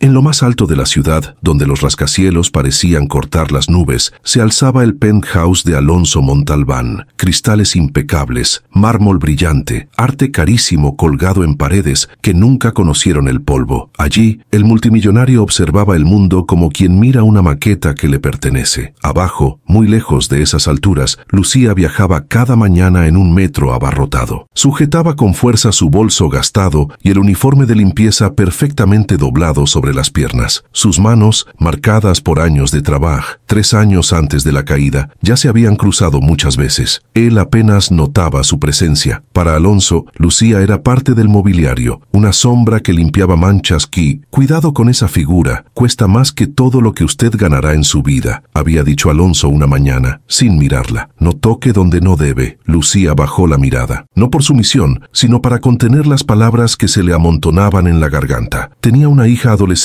En lo más alto de la ciudad, donde los rascacielos parecían cortar las nubes, se alzaba el penthouse de Alonso Montalbán. Cristales impecables, mármol brillante, arte carísimo colgado en paredes que nunca conocieron el polvo. Allí, el multimillonario observaba el mundo como quien mira una maqueta que le pertenece. Abajo, muy lejos de esas alturas, Lucía viajaba cada mañana en un metro abarrotado. Sujetaba con fuerza su bolso gastado y el uniforme de limpieza perfectamente doblado sobre las piernas. Sus manos, marcadas por años de trabajo, 3 años antes de la caída, ya se habían cruzado muchas veces. Él apenas notaba su presencia. Para Alonso, Lucía era parte del mobiliario, una sombra que limpiaba manchas que, cuidado con esa figura, cuesta más que todo lo que usted ganará en su vida, había dicho Alonso una mañana, sin mirarla. No toque donde no debe. Lucía bajó la mirada, no por sumisión, sino para contener las palabras que se le amontonaban en la garganta. Tenía una hija adolescente,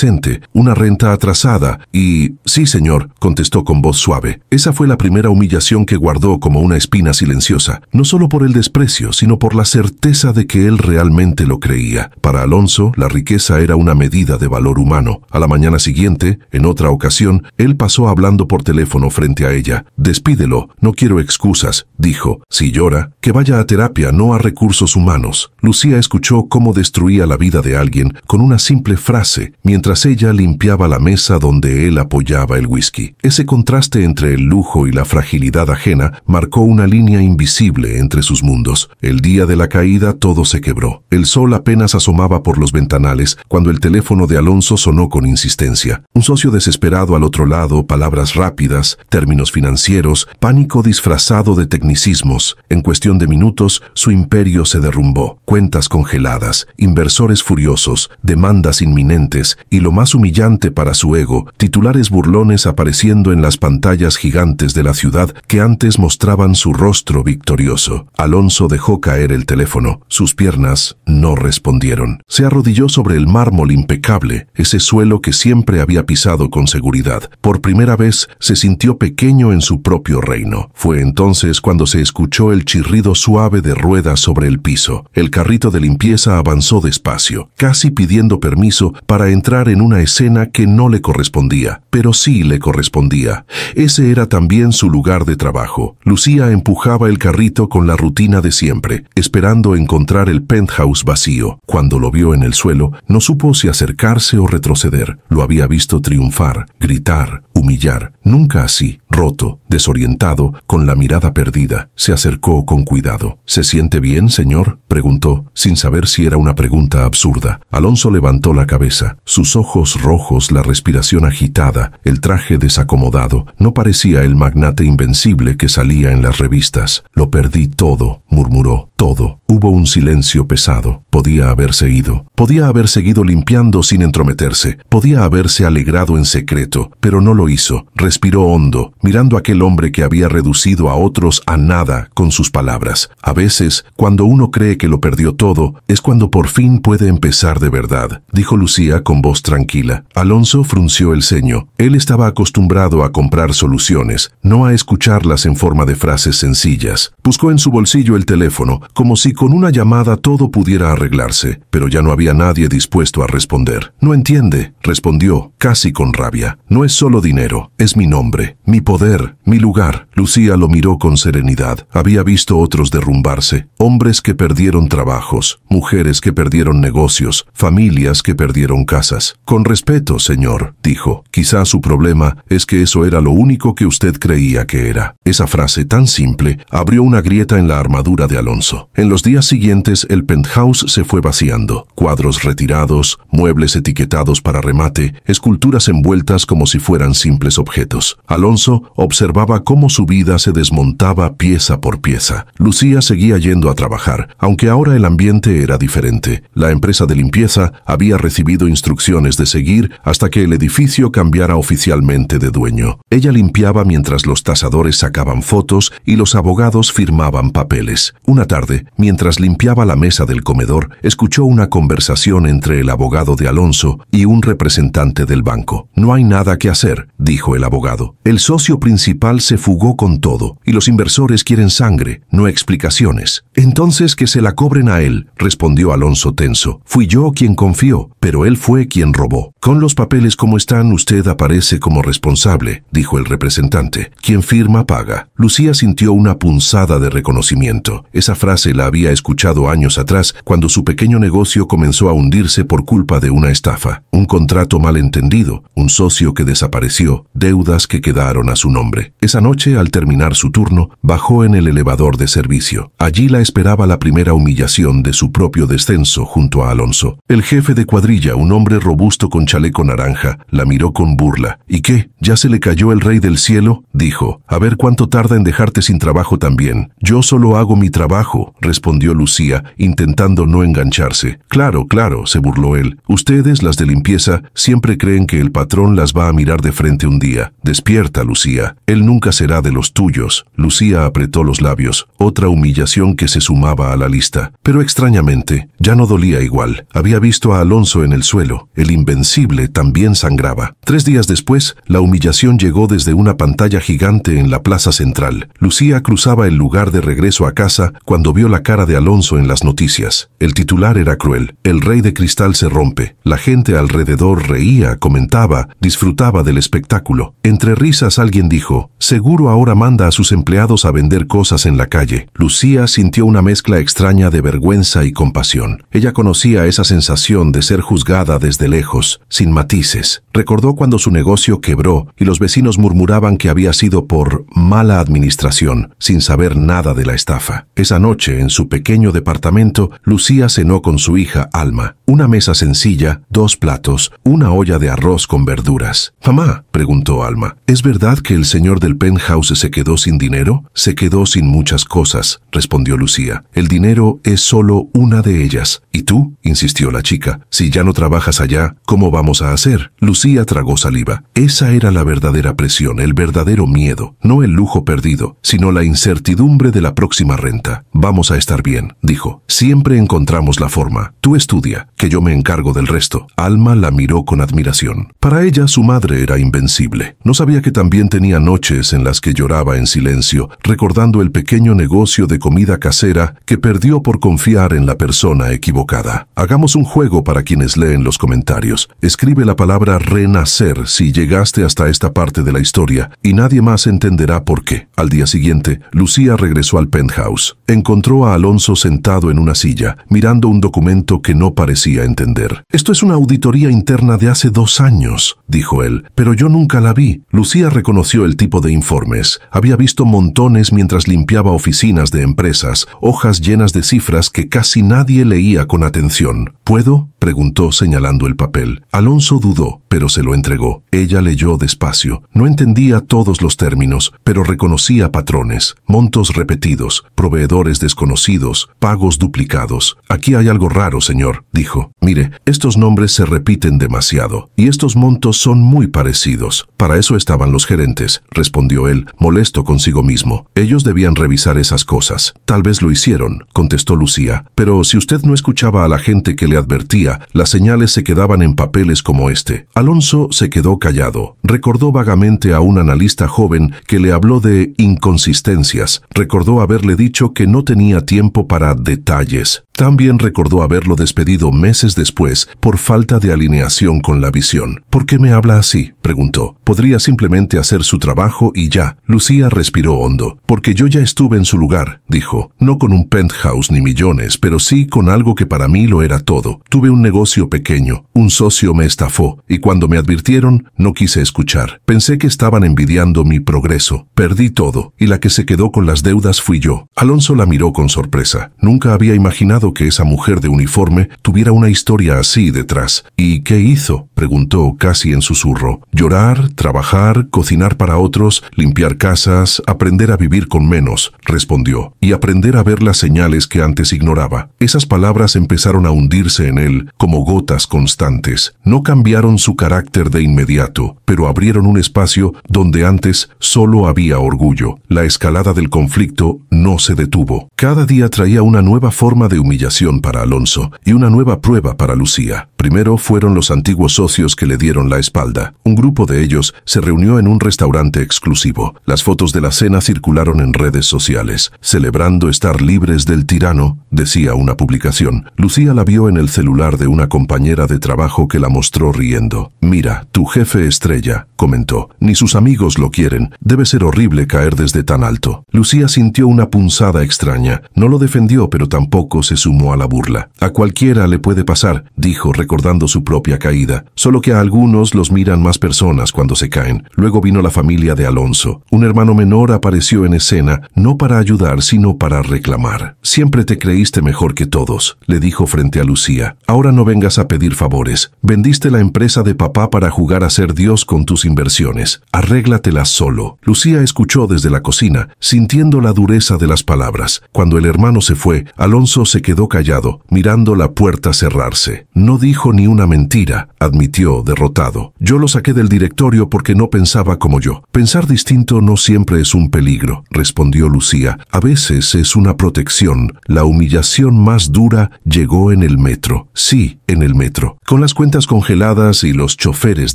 una renta atrasada y... Sí, señor, contestó con voz suave. Esa fue la primera humillación que guardó como una espina silenciosa, no solo por el desprecio, sino por la certeza de que él realmente lo creía. Para Alonso, la riqueza era una medida de valor humano. A la mañana siguiente, en otra ocasión, él pasó hablando por teléfono frente a ella. Despídelo, no quiero excusas, dijo. Si llora, que vaya a terapia, no a recursos humanos. Lucía escuchó cómo destruía la vida de alguien con una simple frase, mientras ella limpiaba la mesa donde él apoyaba el whisky. Ese contraste entre el lujo y la fragilidad ajena marcó una línea invisible entre sus mundos. El día de la caída todo se quebró. El sol apenas asomaba por los ventanales cuando el teléfono de Alonso sonó con insistencia. Un socio desesperado al otro lado, palabras rápidas, términos financieros, pánico disfrazado de tecnicismos. En cuestión de minutos, su imperio se derrumbó. Cuentas congeladas, inversores furiosos, demandas inminentes y lo más humillante para su ego, titulares burlones apareciendo en las pantallas gigantes de la ciudad que antes mostraban su rostro victorioso. Alonso dejó caer el teléfono. Sus piernas no respondieron. Se arrodilló sobre el mármol impecable, ese suelo que siempre había pisado con seguridad. Por primera vez se sintió pequeño en su propio reino. Fue entonces cuando se escuchó el chirrido suave de ruedas sobre el piso. El carrito de limpieza avanzó despacio, casi pidiendo permiso para entrar en una escena que no le correspondía, pero sí le correspondía. Ese era también su lugar de trabajo. Lucía empujaba el carrito con la rutina de siempre, esperando encontrar el penthouse vacío. Cuando lo vio en el suelo, no supo si acercarse o retroceder. Lo había visto triunfar, gritar, humillar. Nunca así, roto, desorientado, con la mirada perdida. Se acercó con cuidado. ¿Se siente bien, señor?, preguntó, sin saber si era una pregunta absurda. Alonso levantó la cabeza. Sus ojos rojos, la respiración agitada, el traje desacomodado. No parecía el magnate invencible que salía en las revistas. Lo perdí todo, murmuró. Todo. Hubo un silencio pesado. Podía haberse ido. Podía haber seguido limpiando sin entrometerse. Podía haberse alegrado en secreto, pero no lo hizo. Respiró hondo, mirando a aquel hombre que había reducido a otros a nada con sus palabras. A veces, cuando uno cree que lo perdió todo, es cuando por fin puede empezar de verdad, dijo Lucía con voz tranquila. Alonso frunció el ceño. Él estaba acostumbrado a comprar soluciones, no a escucharlas en forma de frases sencillas. Buscó en su bolsillo el teléfono, como si con una llamada todo pudiera arreglarse, pero ya no había nadie dispuesto a responder. No entiende, respondió, casi con rabia. No es solo dinero, es mi nombre, mi poder, mi lugar. Lucía lo miró con serenidad. Había visto otros derrumbarse, hombres que perdieron trabajos, mujeres que perdieron negocios, familias que perdieron casas. Con respeto, señor, dijo. Quizá su problema es que eso era lo único que usted creía que era. Esa frase tan simple abrió una grieta en la armadura de Alonso. En los días siguientes el penthouse se fue vaciando. Cuadros retirados, muebles etiquetados para remate, esculturas envueltas como si fueran simples objetos. Alonso observaba cómo su vida se desmontaba pieza por pieza. Lucía seguía yendo a trabajar, aunque ahora el ambiente era diferente. La empresa de limpieza había recibido instrucciones de seguir hasta que el edificio cambiara oficialmente de dueño. Ella limpiaba mientras los tasadores sacaban fotos y los abogados firmaban papeles. Una tarde, mientras limpiaba la mesa del comedor, escuchó una conversación entre el abogado de Alonso y un representante del banco. No hay nada que hacer, dijo el abogado. El socio principal se fugó con todo, y los inversores quieren sangre, no explicaciones. Entonces que se la cobren a él, respondió Alonso tenso. Fui yo quien confió, pero él fue quien robó. Con los papeles como están, usted aparece como responsable, dijo el representante. Quien firma paga. Lucía sintió una punzada de reconocimiento. Esa frase la había escuchado años atrás, cuando su pequeño negocio comenzó a hundirse por culpa de una estafa. Un contrato mal entendido, un socio que desapareció, deudas que quedaron a su nombre. Esa noche, al terminar su turno, bajó en el elevador de servicio. Allí la esperaba la primera humillación de su propio descenso junto a Alonso. El jefe de cuadrilla, un hombre robusto con chaleco naranja, la miró con burla. ¿Y qué? ¿Ya se le cayó el rey del cielo? Dijo. A ver cuánto tarda en dejarte sin trabajo también. Yo solo hago mi trabajo, respondió Lucía, intentando no engancharse. Claro, claro, se burló él. Ustedes, las de limpieza, siempre creen que el patrón las va a mirar de frente un día. Despierta, Lucía. Él nunca será de los tuyos. Lucía apretó los labios. Otra humillación que se sumaba a la lista. Pero extrañamente, ya no dolía igual. Había visto a Alonso en el suelo. El invencible también sangraba. 3 días después, la humillación llegó desde una pantalla gigante en la plaza central. Lucía cruzaba el lugar de regreso a casa cuando vio la cara de Alonso en las noticias. El titular era cruel. El rey de cristal se rompe. La gente alrededor reía, comentaba, disfrutaba del espectáculo. Entre risas alguien dijo, seguro ahora manda a sus empleados a vender cosas en la calle. Lucía sintió una mezcla extraña de vergüenza y compasión. Ella conocía esa sensación de ser juzgada desde lejos, sin matices. Recordó cuando su negocio quebró y los vecinos murmuraban que había sido por mala administración, sin saber nada de la estafa. Esa noche, en su pequeño departamento, Lucía cenó con su hija Alma. Una mesa sencilla, 2 platos, una olla de arroz con verduras. «Mamá», preguntó Alma, ¿es verdad que el señor del penthouse se quedó sin dinero? Se quedó sin muchas cosas, respondió Lucía. El dinero es solo una de ellas. ¿Y tú?, insistió la chica. Si ya no trabajas allá, ¿cómo vamos a hacer? Lucía tragó saliva. Esa era la verdadera presión, el verdadero miedo. No el lujo perdido, sino la incertidumbre de la próxima renta. Vamos a estar bien, dijo. Siempre encontramos la forma. Tú estudia, que yo me encargo del resto. Alma la miró con admiración. Para ella, su madre era invencible. No sabía que también tenía noches en las que lloraba en silencio, recordando el pequeño negocio de comida casera que perdió por confiar en la persona equivocada. Hagamos un juego para quienes leen los comentarios. Escribe la palabra renacer si llegaste hasta esta parte de la historia y nadie más entenderá por qué. Al día siguiente, Lucía regresó al penthouse. Encontró a Alonso sentado en una silla, mirando un documento que no parecía entender. Esto es una auditoría interna de hace 2 años, dijo él, pero yo nunca la vi. Lucía reconoció el tipo de informes. Había visto montones mientras limpiaba oficinas de empresas, hojas llenas de cifras que casi nadie leía con atención. ¿Puedo?, preguntó señalando el papel. Alonso dudó, pero se lo entregó. Ella leyó despacio. No entendía todos los términos, pero reconocía patrones, montos repetidos, proveedores desconocidos, pagos duplicados. Aquí hay algo raro, señor, dijo. Mire, estos nombres se repiten demasiado, y estos montos son muy parecidos. Para eso estaban los gerentes, respondió él, molesto consigo mismo. Ellos debían revisar esas cosas. Tal vez lo hicieron, contestó Lucía, pero si usted no escuchaba a la gente que le advertía, las señales se quedaban en papeles como este. Alonso se quedó callado. Recordó vagamente a un analista joven que le habló de inconsistencias. Recordó haberle dicho que no tenía tiempo para detalles. También recordó haberlo despedido meses después por falta de alineación con la visión. ¿Por qué me habla así?, preguntó. Podría simplemente hacer su trabajo y ya. Lucía respiró hondo. Porque yo ya estuve en su lugar, dijo. No con un penthouse ni millones, pero sí con algo que para mí lo era todo. Tuve un negocio pequeño. Un socio me estafó y cuando me advirtieron, no quise escuchar. Pensé que estaban envidiando mi progreso. Perdí todo y la que se quedó con las deudas fui yo. Alonso la miró con sorpresa. Nunca había imaginado que esa mujer de uniforme tuviera una historia así detrás. ¿Y qué hizo?, preguntó casi en susurro. Llorar, trabajar, cocinar para otros, limpiar casas, aprender a vivir con menos, respondió, y aprender a ver las señales que antes ignoraba. Esas palabras empezaron a hundirse en él como gotas constantes. No cambiaron su carácter de inmediato, pero abrieron un espacio donde antes solo había orgullo. La escalada del conflicto no se detuvo. Cada día traía una nueva forma de humillación para Alonso y una nueva prueba para Lucía. Primero fueron los antiguos socios que le dieron la espalda. Un grupo de de ellos se reunió en un restaurante exclusivo. Las fotos de la cena circularon en redes sociales. Celebrando estar libres del tirano, decía una publicación. Lucía la vio en el celular de una compañera de trabajo que la mostró riendo. «Mira, tu jefe estrella», comentó. «Ni sus amigos lo quieren. Debe ser horrible caer desde tan alto». Lucía sintió una punzada extraña. No lo defendió, pero tampoco se sumó a la burla. «A cualquiera le puede pasar», dijo, recordando su propia caída. «Solo que a algunos los miran más personas cuando se caen». Luego vino la familia de Alonso. Un hermano menor apareció en escena, no para ayudar, sino para reclamar. «Siempre te creíste mejor que todos», le dijo frente a Lucía. «Ahora no vengas a pedir favores. Vendiste la empresa de papá para jugar a ser Dios con tus inversiones. Arréglatelas solo». Lucía escuchó desde la cocina, sintiendo la dureza de las palabras. Cuando el hermano se fue, Alonso se quedó callado, mirando la puerta cerrarse. «No dijo ni una mentira», admitió, derrotado. «Yo lo saqué del directorio porque no pensaba como yo». «Pensar distinto no siempre es un peligro», respondió Lucía. «A veces es una protección». La humillación más dura llegó en el metro. Sí, en el metro. Con las cuentas congeladas y los choferes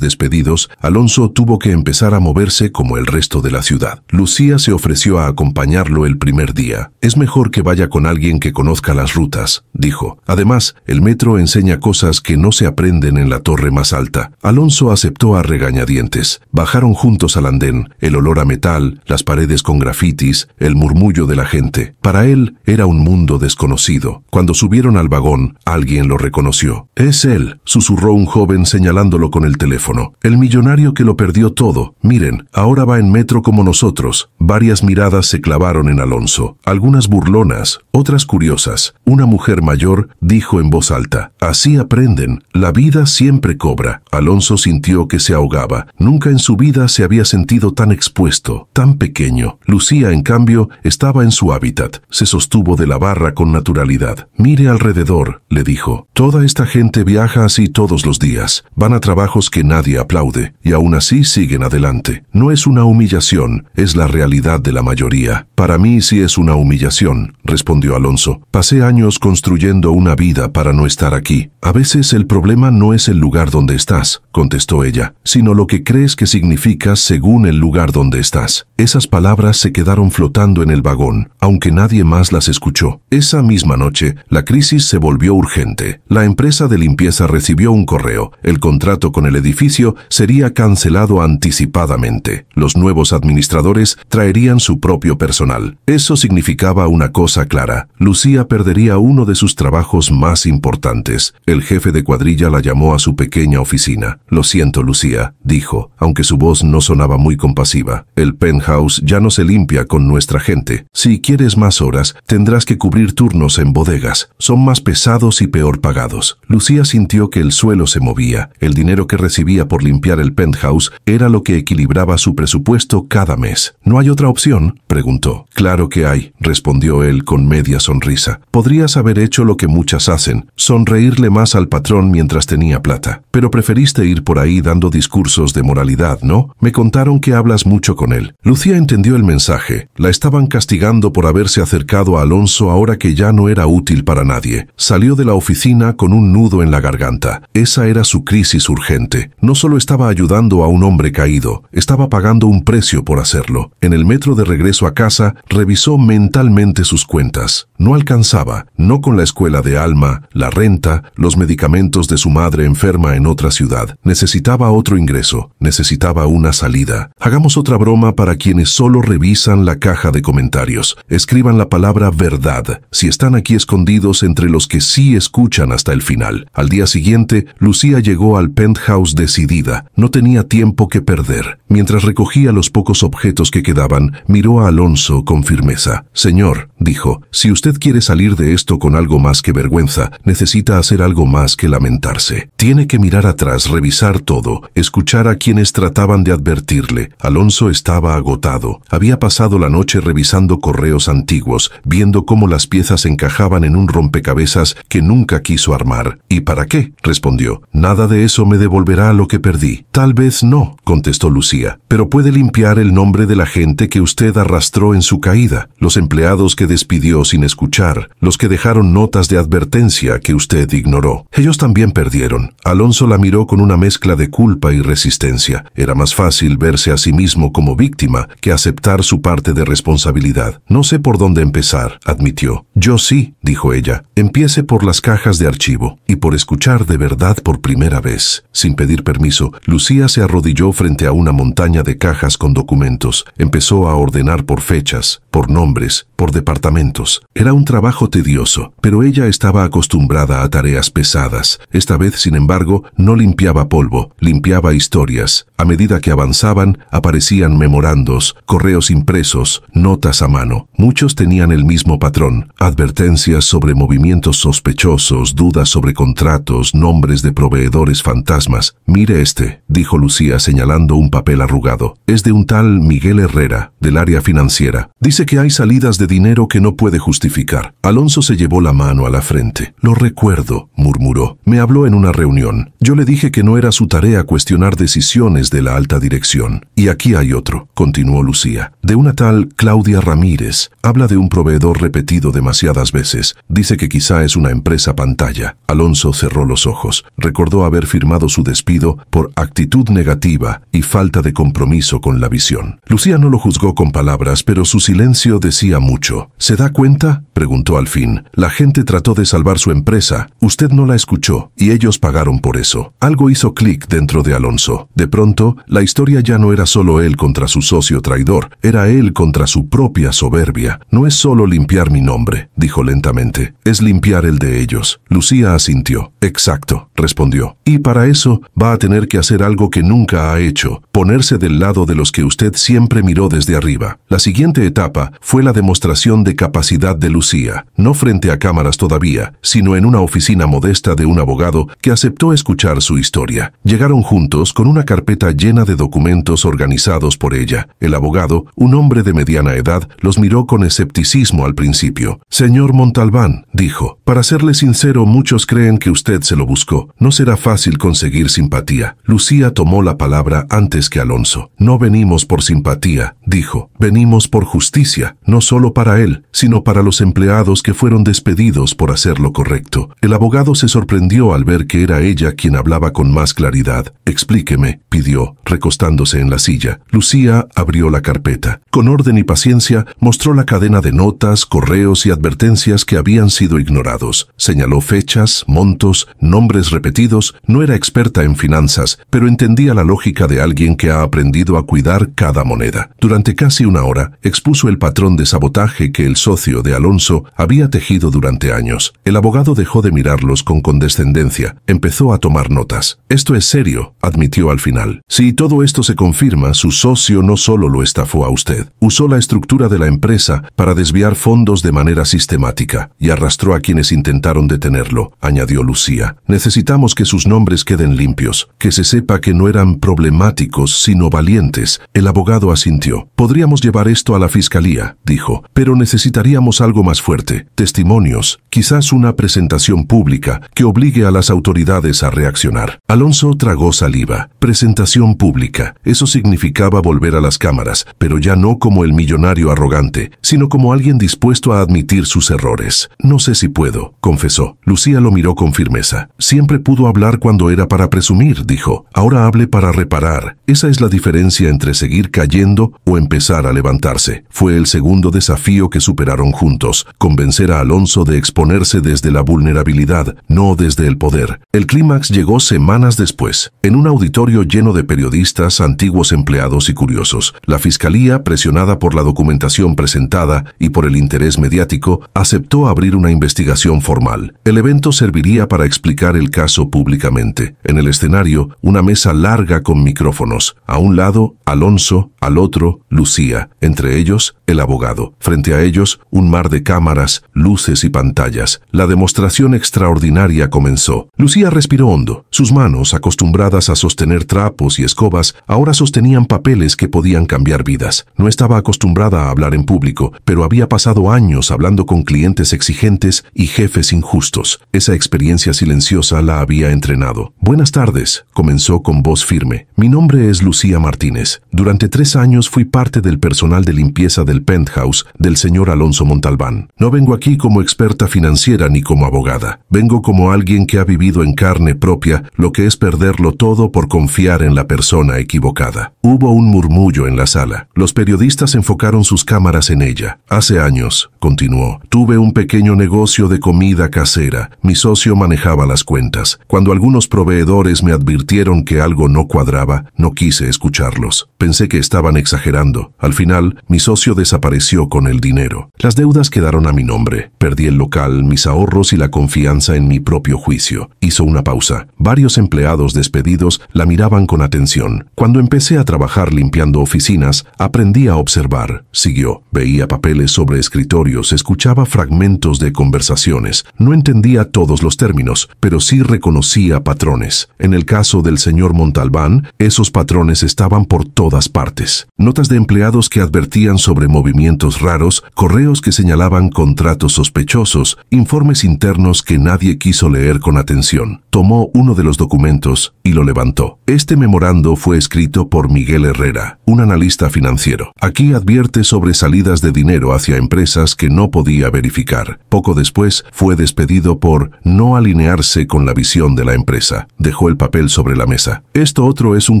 despedidos, Alonso tuvo que empezar a moverse como el resto de la ciudad. Lucía se ofreció a acompañarlo el primer día. «Es mejor que vaya con alguien que conozca las rutas», dijo. «Además, el metro enseña cosas que no se aprenden en la torre más alta». Alonso aceptó a regañadientes. Bajaron juntos al andén, el olor a metal, las paredes con grafitis, el murmullo de la gente. Para él era un mundo desconocido. Cuando subieron al vagón, alguien lo reconoció. «Es él», susurró un joven señalándolo con el teléfono. «El millonario que lo perdió todo. Miren, ahora va en metro como nosotros». Varias miradas se clavaron en Alonso, algunas burlonas, otras curiosas. Una mujer mayor dijo en voz alta: «Así aprenden. La vida siempre cobra». Alonso sintió que se ahogaba. Nunca en su vida se había sentido tan expuesto, tan pequeño. Lucía, en cambio, estaba en su hábitat. Se sostuvo de la barra con naturalidad. «Mire alrededor», le dijo. «Toda esta gente viaja así todos los días. Van a trabajos que nadie aplaude, y aún así siguen adelante. No es una humillación, es la realidad de la mayoría». «Para mí sí es una humillación», respondió Alonso. «Pasé años construyendo una vida para no estar aquí». «A veces el problema no es el lugar donde estás», contestó ella, «sino lo que crees que significas según el lugar donde estás». Esas palabras se quedaron flotando en el vagón, aunque nadie más las escuchó. Esa misma noche, la crisis se volvió urgente. La empresa de limpieza recibió un correo. El contrato con el edificio sería cancelado anticipadamente. Los nuevos administradores traerían su propio personal. Eso significaba una cosa clara: Lucía perdería uno de sus trabajos más importantes. El jefe de cuadrilla la llamó a su pequeña oficina. «Lo siento, Lucía», dijo, aunque su voz no sonaba muy compasiva. «El penthouse ya no se limpia con nuestra gente. Si quieres más horas, tendrás que cubrir turnos en bodegas. Son más pesados y peor pagados». Lucía sintió que el suelo se movía. El dinero que recibía por limpiar el penthouse era lo que equilibraba su presupuesto cada mes. «¿No hay otra opción?», preguntó. «Claro que hay», respondió él con media sonrisa. «Podrías haber hecho lo que muchas hacen, sonreírle más al patrón mientras tenía plata. Pero preferiste ir por ahí dando discursos de moralidad, ¿no? Me contaron que hablas mucho con él». Lucía entendió el mensaje. La estaban castigando por haberse acercado a Alonso ahora que ya no era útil para nadie. Salió de la oficina con un nudo en la garganta. Esa era su crisis urgente. No solo estaba ayudando a un hombre caído, estaba pagando un precio por hacerlo. En el metro de regreso a casa, revisó mentalmente sus cuentas. No alcanzaba, no con la escuela de Alma, la renta, los medicamentos de su madre enferma en otra ciudad. Necesitaba otro ingreso, necesitaba una salida. Hagamos otra broma para quienes solo revisan la caja de comentarios. Escriban la palabra verdad, si están aquí escondidos entre los que sí escuchan hasta el final. Al día siguiente, Lucía llegó al penthouse decidida. No tenía tiempo que perder. Mientras recogía los pocos objetos que quedaban, miró a Alonso con firmeza. «Señor», dijo, «si usted quiere salir de esto con algo más que vergüenza, necesita hacer algo más que lamentarse. Tiene que mirar atrás, revisar todo, escuchar a quienes trataban de advertirle». Alonso estaba agotado. Había pasado la noche revisando correos antiguos, viendo cómo las piezas encajaban en un rompecabezas que nunca quiso armar. «¿Y para qué?», respondió. «Nada de eso me devolverá lo que perdí». «Tal vez no», contestó Lucía, «pero puede limpiar el nombre de la gente que usted arrastró en su caída, los empleados que despidió sin escuchar escuchar, los que dejaron notas de advertencia que usted ignoró. Ellos también perdieron. Alonso la miró con una mezcla de culpa y resistencia. Era más fácil verse a sí mismo como víctima que aceptar su parte de responsabilidad. No sé por dónde empezar, admitió. Yo sí, dijo ella. Empiece por las cajas de archivo y por escuchar de verdad por primera vez. Sin pedir permiso, Lucía se arrodilló frente a una montaña de cajas con documentos. Empezó a ordenar por fechas, por nombres, por departamentos. Era un trabajo tedioso, pero ella estaba acostumbrada a tareas pesadas. Esta vez, sin embargo, no limpiaba polvo, limpiaba historias. A medida que avanzaban, aparecían memorandos, correos impresos, notas a mano. Muchos tenían el mismo patrón: advertencias sobre movimientos sospechosos, dudas sobre contratos, nombres de proveedores fantasmas. Mire este, dijo Lucía señalando un papel arrugado. Es de un tal Miguel Herrera, del área financiera. Dice que hay salidas de dinero que no puede justificar. Alonso se llevó la mano a la frente. Lo recuerdo, murmuró. Me habló en una reunión. Yo le dije que no era su tarea cuestionar decisiones de la alta dirección. Y aquí hay otro, continuó Lucía, de una tal Claudia Ramírez. Habla de un proveedor repetido demasiadas veces. Dice que quizá es una empresa pantalla. Alonso cerró los ojos. Recordó haber firmado su despido por actitud negativa y falta de compromiso con la visión. Lucía no lo juzgó con palabras, pero su silencio decía mucho. ¿Se da cuenta?, preguntó al fin. La gente trató de salvar su empresa. Usted no la escuchó, y ellos pagaron por eso. Algo hizo clic dentro de Alonso. De pronto, la historia ya no era solo él contra su socio traidor, era él contra su propia soberbia. No es solo limpiar mi nombre, dijo lentamente. Es limpiar el de ellos. Lucía asintió. Exacto, respondió. Y para eso va a tener que hacer algo que nunca ha hecho: ponerse del lado de los que usted siempre miró desde arriba. La siguiente etapa fue la demostración de capacidad de Lucía, no frente a cámaras todavía, sino en una oficina modesta de un abogado que aceptó escuchar su historia. Llegaron juntos con una carpeta llena de documentos organizados por ella. El abogado, un hombre de mediana edad, los miró con escepticismo al principio. Señor Montalbán, dijo, para serle sincero, muchos creen que usted se lo buscó. No será fácil conseguir simpatía. Lucía tomó la palabra antes que Alonso. No venimos por simpatía, dijo. Venimos por justicia, no solo para él, sino para los empleados que fueron despedidos por hacer lo correcto. El abogado se sorprendió al ver que era ella quien hablaba con más claridad. Explíqueme, pidió, recostándose en la silla. Lucía abrió la carpeta. Con orden y paciencia, mostró la cadena de notas, correos y advertencias que habían sido ignorados. Señaló fechas, montos, nombres repetidos. No era experta en finanzas, pero entendía la lógica de alguien que ha aprendido a cuidar cada moneda. Durante casi una hora, expuso el patrón de sabotaje que el socio de Alonso había tejido durante años. El abogado dejó de mirarlos con condescendencia. Empezó a tomar notas. Esto es serio, admitió al final. Si todo esto se confirma, su socio no solo lo estafó a usted. Usó la estructura de la empresa para desviar fondos de manera sistemática y arrastró a quienes intentaron detenerlo, añadió Lucía. Necesitamos que sus nombres queden limpios, que se sepa que no eran problemáticos, sino valientes. El abogado asintió. Podríamos llevar esto a la fiscalía, dijo, pero necesitaríamos algo más fuerte. Testimonios, quizás una presentación pública que obligue a las autoridades a reaccionar. Alonso tragó saliva. Presentación pública. Eso significaba volver a las cámaras, pero ya no como el millonario arrogante, sino como alguien dispuesto a admitir sus errores. No sé si puedo, confesó. Lucía lo miró con firmeza. Siempre pudo hablar cuando era para presumir, dijo. Ahora hable para reparar. Esa es la diferencia entre seguir cayendo o empezar a levantarse. Fue el segundo desafío que superaron juntos, convencer a Alonso de exponerse desde la vulnerabilidad, no desde el poder. El clímax llegó semanas después, en un auditorio lleno de periodistas, antiguos empleados y curiosos. La fiscalía, presionada por la documentación presentada y por el interés mediático, aceptó abrir una investigación formal. El evento serviría para explicar el caso públicamente. En el escenario, una mesa larga con micrófonos. A un lado, Alonso, al otro, Lucía. Entre ellos, el abogado. Frente a ellos, un mar de cámaras, luces y pantallas. La demostración extraordinaria comenzó. Lucía respiró hondo. Sus manos, acostumbradas a sostener trapos y escobas, ahora sostenían papeles que podían cambiar vidas. No estaba acostumbrada a hablar en público, pero había pasado años hablando con clientes exigentes y jefes injustos. Esa experiencia silenciosa la había entrenado. Buenas tardes, comenzó con voz firme. Mi nombre es Lucía Martínez. Durante 3 años fui parte del personal de limpieza del el penthouse del señor Alonso Montalbán. No vengo aquí como experta financiera ni como abogada. Vengo como alguien que ha vivido en carne propia lo que es perderlo todo por confiar en la persona equivocada. Hubo un murmullo en la sala. Los periodistas enfocaron sus cámaras en ella. Hace años, continuó, tuve un pequeño negocio de comida casera. Mi socio manejaba las cuentas. Cuando algunos proveedores me advirtieron que algo no cuadraba, no quise escucharlos. Pensé que estaban exagerando. Al final, mi socio desapareció con el dinero. Las deudas quedaron a mi nombre. Perdí el local, mis ahorros y la confianza en mi propio juicio. Hizo una pausa. Varios empleados despedidos la miraban con atención. Cuando empecé a trabajar limpiando oficinas, aprendí a observar. Siguió. Veía papeles sobre escritorios, escuchaba fragmentos de conversaciones. No entendía todos los términos, pero sí reconocía patrones. En el caso del señor Montalbán, esos patrones estaban por todas partes. Notas de empleados que advertían sobre movimientos raros, correos que señalaban contratos sospechosos, informes internos que nadie quiso leer con atención. Tomó uno de los documentos y lo levantó. Este memorando fue escrito por Miguel Herrera, un analista financiero. Aquí advierte sobre salidas de dinero hacia empresas que no podía verificar. Poco después fue despedido por no alinearse con la visión de la empresa. Dejó el papel sobre la mesa. Esto otro es un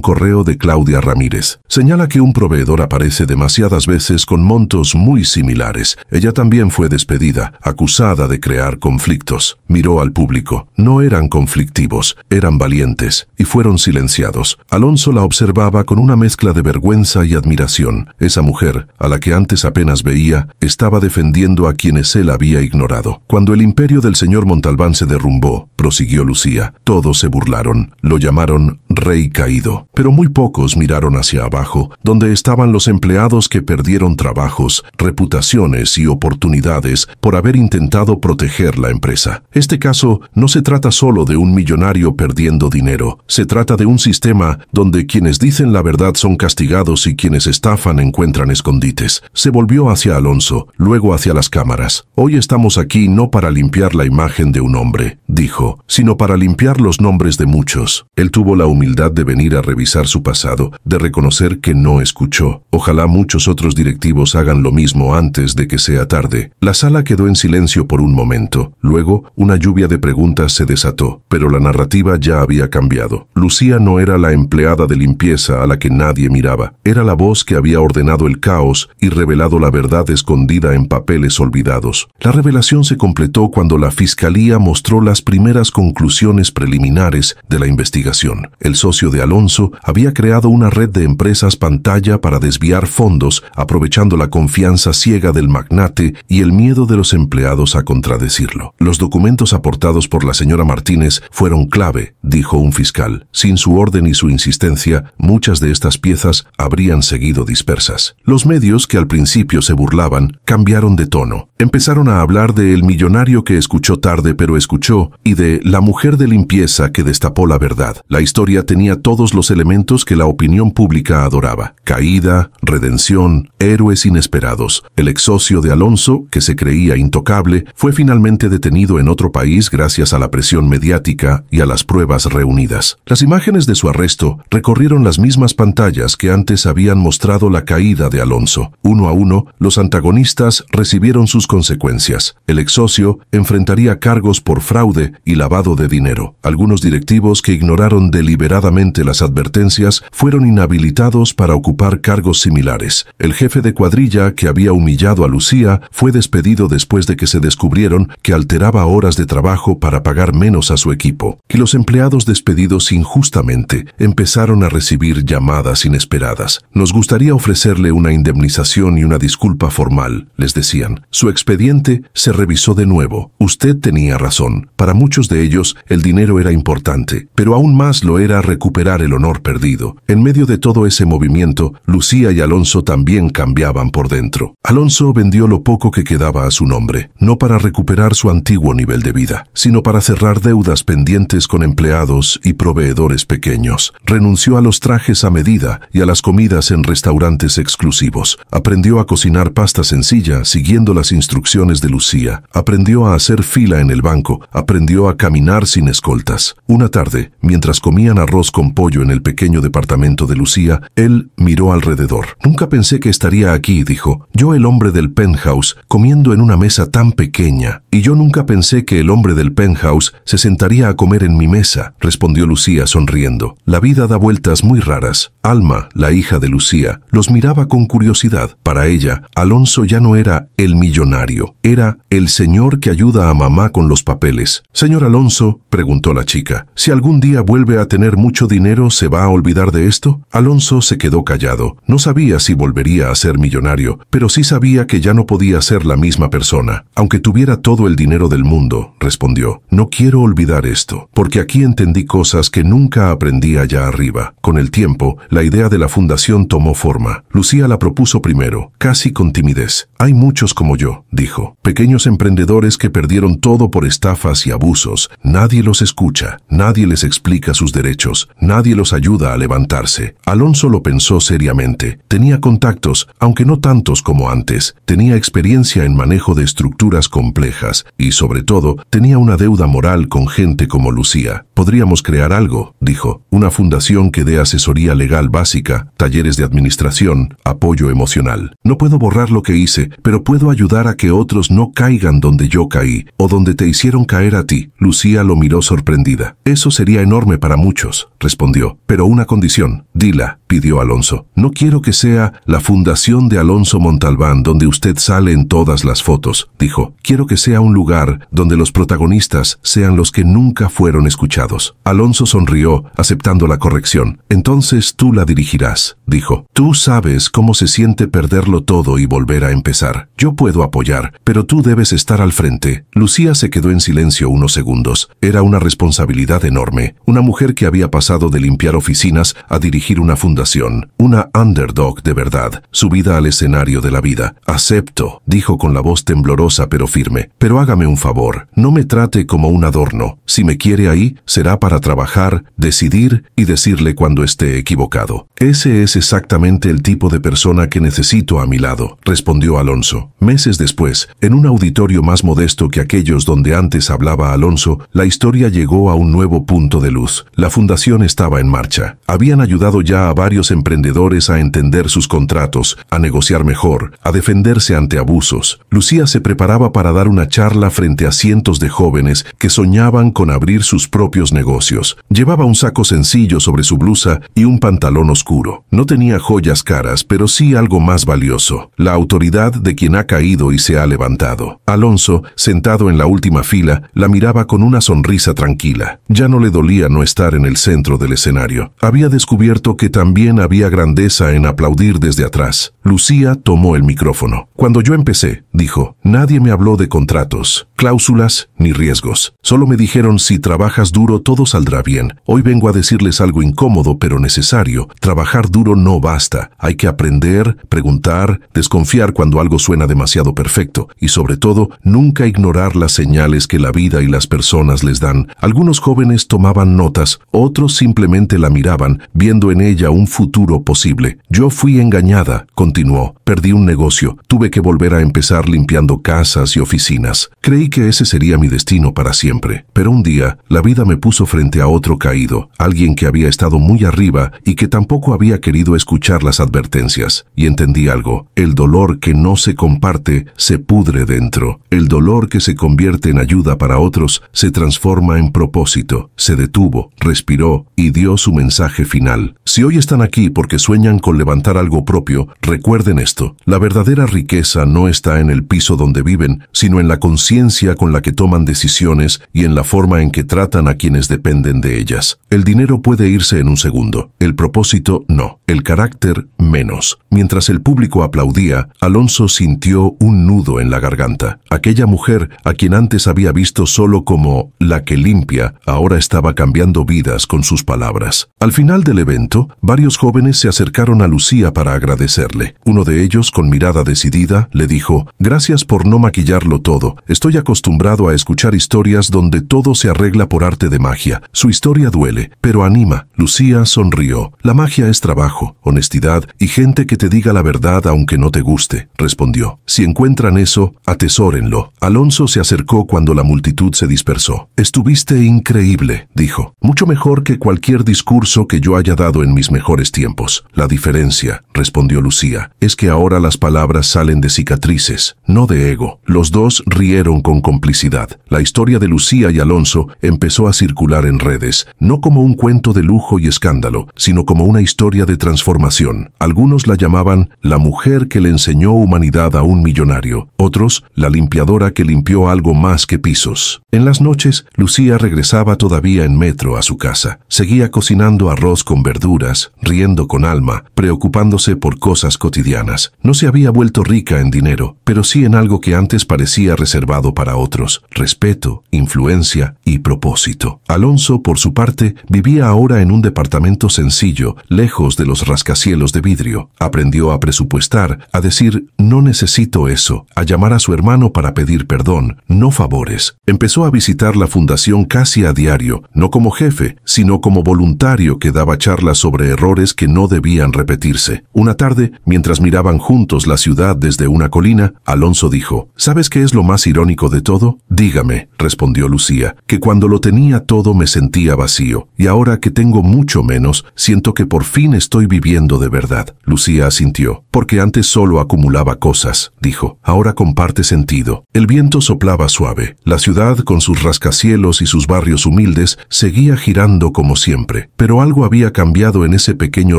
correo de Claudia Ramírez. Señala que un proveedor aparece demasiadas veces con montos muy similares. Ella también fue despedida, acusada de crear conflictos. Miró al público. No eran conflictivos, eran valientes, y fueron silenciados. Alonso la observaba con una mezcla de vergüenza y admiración. Esa mujer, a la que antes apenas veía, estaba defendiendo a quienes él había ignorado. Cuando el imperio del señor Montalbán se derrumbó, prosiguió Lucía, todos se burlaron. Lo llamaron rey caído. Pero muy pocos miraron hacia abajo, donde estaban los empleados que perdieron trabajos, reputaciones y oportunidades por haber intentado proteger la empresa. Este caso no se trata solo de un millonario perdiendo dinero. Se trata de un sistema donde quienes dicen la verdad son castigados y quienes estafan encuentran escondites. Se volvió hacia Alonso, luego hacia las cámaras. Hoy estamos aquí no para limpiar la imagen de un hombre, dijo, sino para limpiar los nombres de muchos. Él tuvo la humildad de venir a revisar su pasado, de reconocer que no escuchó. Ojalá muchos otros directivos hagan lo mismo antes de que sea tarde. La sala quedó en silencio por un momento. Luego, una lluvia de preguntas se desató, pero la narrativa ya había cambiado. Lucía no era la empleada de limpieza a la que nadie miraba. Era la voz que había ordenado el caos y revelado la verdad escondida en papeles olvidados. La revelación se completó cuando la fiscalía mostró las primeras conclusiones preliminares de la investigación. El socio de Alonso había creado una red de empresas pantalla para desviar fondos, aprovechando la confianza ciega del magnate y el miedo de los empleados a contradecirlo. Los documentos aportados por la señora Martínez fueron clave, dijo un fiscal. Sin su orden y su insistencia, muchas de estas piezas habrían seguido dispersas. Los medios, que al principio se burlaban, cambiaron de tono. Empezaron a hablar de el millonario que escuchó tarde pero escuchó, y de la mujer de limpieza que destapó la verdad. La historia tenía todos los elementos que la opinión pública adoraba. Caída, redención, héroes inesperados. El ex socio de Alonso, que se creía intocable, fue finalmente detenido en otro país gracias a la presión mediática y a las pruebas reunidas. Las imágenes de su arresto recorrieron las mismas pantallas que antes habían mostrado la caída de Alonso. Uno a uno, los antagonistas recibieron sus consecuencias. El ex socio enfrentaría cargos por fraude y lavado de dinero. Algunos directivos que ignoraron deliberadamente las advertencias fueron inhabilitados para ocupar cargos similares. El jefe de cuadrilla que había humillado a Lucía fue despedido después de que se descubrieron que alteraba horas de trabajo para pagar menos a su equipo. Y los empleados despedidos injustamente empezaron a recibir llamadas inesperadas. Nos gustaría ofrecerle una indemnización y una disculpa formal, les decían. Su expediente se revisó de nuevo. Usted tenía razón. Para muchos de ellos, el dinero era importante, pero aún más lo era recuperar el honor perdido. En medio de todo ese movimiento, Lucía y Alonso también cambiaban por dentro. Alonso vendió lo poco que quedaba a su nombre, no para recuperar su antiguo nivel de vida, sino para cerrar deudas pendientes con empleados y proveedores pequeños. Renunció a los trajes a medida y a las comidas en restaurantes exclusivos. Aprendió a cocinar pasta sencilla siguiendo las instrucciones de Lucía. Aprendió a hacer fila en el banco. Aprendió a caminar sin escoltas. Una tarde, mientras comían arroz con pollo en el pequeño departamento de Lucía, él miró alrededor. Nunca pensé que estaría aquí aquí, dijo. Yo, el hombre del penthouse, comiendo en una mesa tan pequeña. Y yo nunca pensé que el hombre del penthouse se sentaría a comer en mi mesa, respondió Lucía sonriendo. La vida da vueltas muy raras. Alma, la hija de Lucía, los miraba con curiosidad. Para ella, Alonso ya no era el millonario, era el señor que ayuda a mamá con los papeles. Señor Alonso, preguntó la chica, si algún día vuelve a tener mucho dinero, ¿se va a olvidar de esto? Alonso se quedó callado. No sabía si volvería a ser millonario, pero sí sabía que ya no podía ser la misma persona. Aunque tuviera todo el dinero del mundo, respondió, no quiero olvidar esto, porque aquí entendí cosas que nunca aprendí allá arriba. Con el tiempo, la idea de la fundación tomó forma. Lucía la propuso primero, casi con timidez. Hay muchos como yo, dijo, pequeños emprendedores que perdieron todo por estafas y abusos. Nadie los escucha, nadie les explica sus derechos, nadie los ayuda a levantarse. Alonso lo pensó seriamente. Tenía contactos, aunque no tantos como antes. Tenía experiencia en manejo de estructuras complejas y, sobre todo, tenía una deuda moral con gente como Lucía. Podríamos crear algo, dijo, una fundación que dé asesoría legal básica, talleres de administración, apoyo emocional. No puedo borrar lo que hice, pero puedo ayudar a que otros no caigan donde yo caí, o donde te hicieron caer a ti. Lucía lo miró sorprendida. Eso sería enorme para muchos, respondió, pero una condición. Dila, pidió Alonso. No quiero que sea la fundación de Alonso Montalbán donde usted sale en todas las fotos, dijo. Quiero que sea un lugar donde los protagonistas sean los que nunca fueron escuchados. Alonso sonrió, aceptando la corrección. Entonces tú la dirigirás, dijo. Tú sabes cómo se siente perderlo todo y volver a empezar. Yo puedo apoyar, pero tú debes estar al frente. Lucía se quedó en silencio unos segundos. Era una responsabilidad enorme. Una mujer que había pasado de limpiar oficinas a dirigir una fundación. Una underdog de verdad, subida al escenario de la vida. Acepto, dijo con la voz temblorosa pero firme. Pero hágame un favor, no me trate como un adorno. Si me quiere ahí, será para trabajar, decidir y decirle cuando esté equivocado. Ese es exactamente el tipo de persona que necesito a mi lado, respondió Alonso. Meses después, en un auditorio más modesto que aquellos donde antes hablaba Alonso, la historia llegó a un nuevo punto de luz. La fundación estaba en marcha. Habían ayudado ya a varios emprendedores a entender sus contratos, a negociar mejor, a defenderse ante abusos. Lucía se preparaba para dar una charla frente a cientos de jóvenes que soñaban con abrir sus propios negocios. Llevaba un saco sencillo sobre su blusa y un pantalón oscuro. No tenía joyas caras, pero sí algo más valioso: la autoridad de quien ha caído y se ha levantado. Alonso, sentado en la última fila, la miraba con una sonrisa tranquila. Ya no le dolía no estar en el centro del escenario. Había descubierto que también había grandeza en aplaudir desde atrás. Lucía tomó el micrófono. Cuando yo empecé, dijo, nadie me habló de contratos, cláusulas ni riesgos. Solo me dijeron, si trabajas duro todo saldrá bien. Hoy vengo a decirles algo incómodo pero necesario. Trabajar duro no basta. Hay que aprender, preguntar, desconfiar cuando algo suena demasiado perfecto y, sobre todo, nunca ignorar las señales que la vida y las personas les dan. Algunos jóvenes tomaban notas, otros simplemente la miraban, viendo en ella un futuro posible. Yo fui engañada, continuó. Perdí un negocio. Tuve que volver a empezar limpiando casas y oficinas. Creí que ese sería mi destino para siempre. Pero un día, la vida me puso frente a otro caído, alguien que había estado muy arriba y que tampoco había querido escuchar las advertencias. Y entendí algo. El dolor que no se comparte se pudre dentro. El dolor que se convierte en ayuda para otros se transforma en propósito. Se detuvo, respiró y dio su mensaje final. Si hoy están aquí porque sueñan con levantar algo propio, recuerden esto: la verdadera riqueza no está en el piso donde viven, sino en la conciencia con la que toman decisiones y en la forma en que tratan a quienes dependen de ellas. El dinero puede irse en un segundo, el propósito no, el carácter menos. Mientras el público aplaudía, Alonso sintió un nudo en la garganta. Aquella mujer, a quien antes había visto solo como la que limpia, ahora estaba cambiando vidas con sus palabras. Al final del evento, varios jóvenes se acercaron a Lucía para agradecerle. Uno de ellos, con mirada decidida, le dijo, gracias por no maquillarlo todo. Estoy acostumbrado a escuchar historias donde todo se arregla por arte de magia. Su historia duele, pero anima. Lucía sonrió. La magia es trabajo. trabajo, honestidad y gente que te diga la verdad aunque no te guste, respondió. Si encuentran eso, atesórenlo. Alonso se acercó cuando la multitud se dispersó. Estuviste increíble, dijo. Mucho mejor que cualquier discurso que yo haya dado en mis mejores tiempos. La diferencia, respondió Lucía, es que ahora las palabras salen de cicatrices, no de ego. Los dos rieron con complicidad. La historia de Lucía y Alonso empezó a circular en redes, no como un cuento de lujo y escándalo, sino como una historia de transformación. Algunos la llamaban la mujer que le enseñó humanidad a un millonario, otros la limpiadora que limpió algo más que pisos. En las noches, Lucía regresaba todavía en metro a su casa. Seguía cocinando arroz con verduras, riendo con alma, preocupándose por cosas cotidianas. No se había vuelto rica en dinero, pero sí en algo que antes parecía reservado para otros: respeto, influencia y propósito. Alonso, por su parte, vivía ahora en un departamento sencillo, lejos de los rascacielos de vidrio. Aprendió a presupuestar, a decir «no necesito eso», a llamar a su hermano para pedir perdón, no favores. Empezó a visitar la fundación casi a diario, no como jefe, sino como voluntario que daba charlas sobre errores que no debían repetirse. Una tarde, mientras miraban juntos la ciudad desde una colina, Alonso dijo: «¿Sabes qué es lo más irónico de todo?». «Dígame», respondió Lucía, «que cuando lo tenía todo me sentía vacío, y ahora que tengo mucho menos, siento que por fin estoy viviendo de verdad». Lucía asintió. «Porque antes solo acumulaba cosas», dijo. «Ahora comparte sentido». El viento soplaba suave. La ciudad, con sus rascacielos y sus barrios humildes, seguía girando como siempre. Pero algo había cambiado en ese pequeño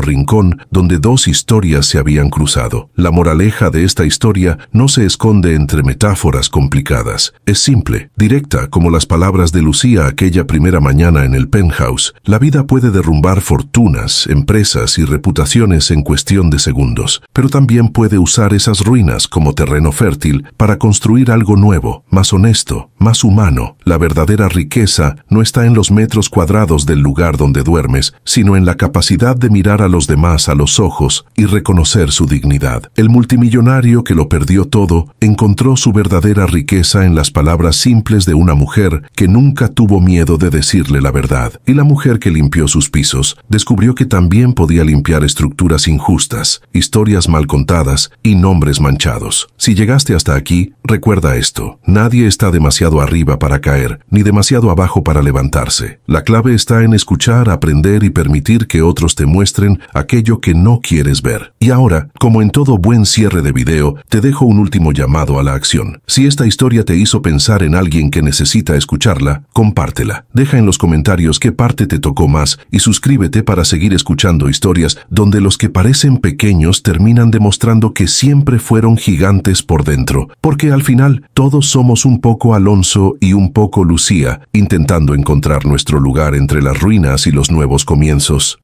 rincón donde dos historias se habían cruzado. La moraleja de esta historia no se esconde entre metáforas complicadas. Es simple, directa, como las palabras de Lucía aquella primera mañana en el penthouse. La vida puede derrumbar fortunas, empresas y reputaciones en cuestión de segundos, pero también puede usar esas ruinas como terreno fértil para construir algo nuevo, más honesto, más humano. La verdadera riqueza no está en los metros cuadrados del lugar donde duermes, sino en la capacidad de mirar a los demás a los ojos y reconocer su dignidad. El multimillonario que lo perdió todo encontró su verdadera riqueza en las palabras simples de una mujer que nunca tuvo miedo de decirle la verdad. Y la mujer que limpió sus pisos descubrió que también podía limpiar estructuras injustas, historias mal contadas y nombres manchados. Si llegaste hasta aquí, recuerda esto: nadie está demasiado arriba para caer, ni demasiado abajo para levantarse. La clave está en escuchar, aprender y permitir que otros te muestren aquello que no quieres ver. Y ahora, como en todo buen cierre de video, te dejo un último llamado a la acción. Si esta historia te hizo pensar en alguien que necesita escucharla, compártela. Deja en los comentarios qué parte te tocó más y suscríbete para seguir escuchando historias donde los que parecen pequeños terminan demostrando que siempre fueron gigantes por dentro. Porque al final, todos somos un poco Alonso y un poco Lucía, intentando encontrar nuestro lugar entre las ruinas y los nuevos comienzos.